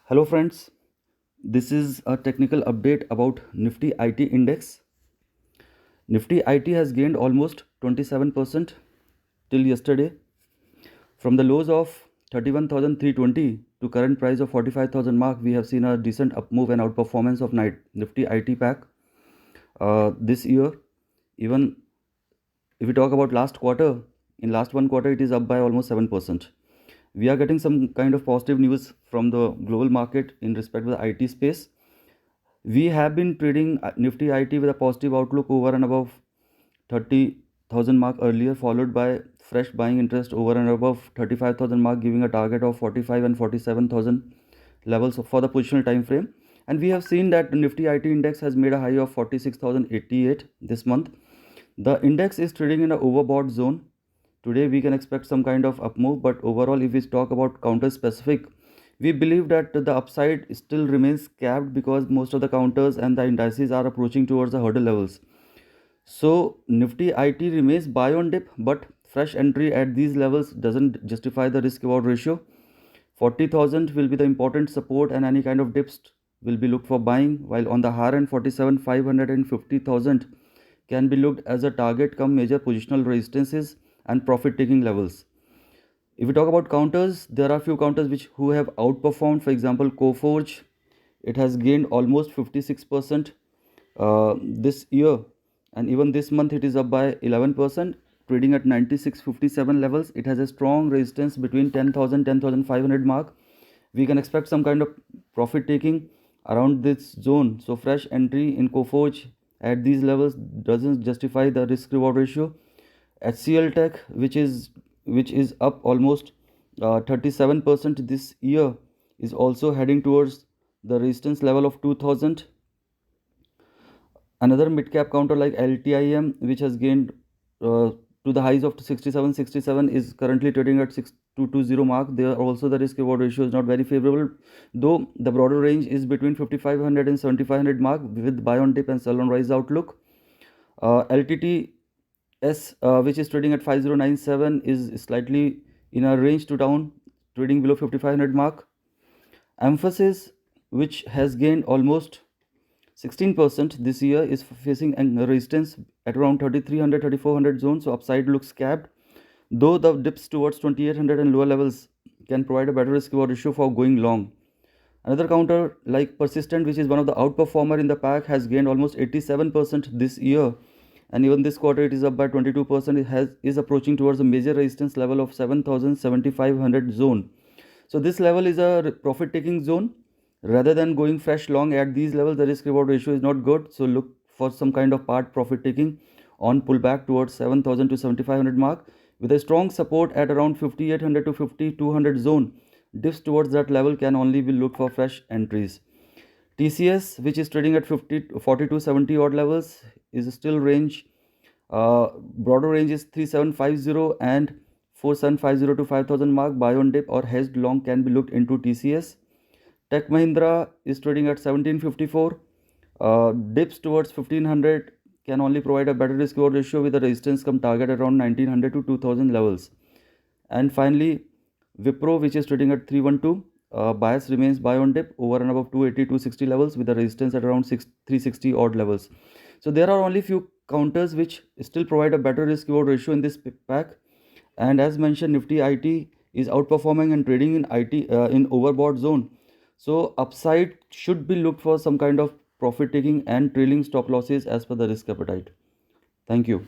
Hello friends, this is a technical update about Nifty IT index. Nifty IT has gained almost 27% till yesterday. From the lows of 31,320 to current price of 45,000 mark, we have seen a decent up move and outperformance of Nifty IT pack this year. Even if we talk about last quarter, in last one quarter it is up by almost 7%. We are getting some kind of positive news from the global market in respect to the IT space. We have been trading Nifty IT with a positive outlook over and above 30,000 mark earlier, followed by fresh buying interest over and above 35,000 mark, giving a target of 45 and 47,000 levels for the positional time frame. And we have seen that the Nifty IT index has made a high of 46,088 this month. The index is trading in an overbought zone. Today we can expect some kind of up move, but overall if we talk about counter specific, we believe that the upside still remains capped because most of the counters and the indices are approaching towards the hurdle levels. So Nifty IT remains buy on dip, but fresh entry at these levels doesn't justify the risk reward ratio. 40,000 will be the important support and any kind of dips will be looked for buying, while on the higher end 47,500 and 50,000 can be looked as a target come major positional resistances and profit taking levels. If we talk about counters, there are few counters who have outperformed. For example, COFORGE, it has gained almost 56% this year, and even this month it is up by 11%, trading at 96.57 levels. It has a strong resistance between 10,000 10,500 mark. We can expect some kind of profit taking around this zone. So fresh entry in COFORGE at these levels doesn't justify the risk reward ratio. HCLTECH, which is up almost 37% this year, is also heading towards the resistance level of 2000. Another mid cap counter like LTIM, which has gained to the highs of 67, is currently trading at 6220 mark. There also the risk reward ratio is not very favorable, though the broader range is between 5500 and 7500 mark with buy on dip and sell on rise outlook. LTTS, which is trading at 5097, is slightly in a range to down, trading below 5500 mark. MPHASIS, which has gained almost 16% this year, is facing a resistance at around 3300 3400 zone, so upside looks capped, though the dips towards 2800 and lower levels can provide a better risk reward ratio for going long. Another counter like Persistent, which is one of the outperformer in the pack, has gained almost 87% this year, and even this quarter it is up by 22%. It is approaching towards a major resistance level of 7500 zone. So this level is a profit taking zone. Rather than going fresh long at these levels, the risk reward ratio is not good, so look for some kind of part profit taking on pullback towards 7000 to 7500 mark with a strong support at around 5800 to 5200 zone. Dips towards that level can only be looked for fresh entries. TCS, which is trading at 40 to 70 odd levels, is still range. Broader range is 3750 and 4750 to 5000 mark. Buy on dip or hedged long can be looked into TCS. Tech Mahindra is trading at 1754. Dips towards 1500 can only provide a better risk reward ratio with a resistance come target around 1900 to 2000 levels. And finally, WIPRO, which is trading at 312. Bias remains buy on dip over and above 280 260 levels with a resistance at around 360 odd levels. So there are only few counters which still provide a better risk reward ratio in this pack. And as mentioned, Nifty IT is outperforming and trading in IT in overbought zone. So upside should be looked for some kind of profit taking and trailing stop losses as per the risk appetite. Thank you.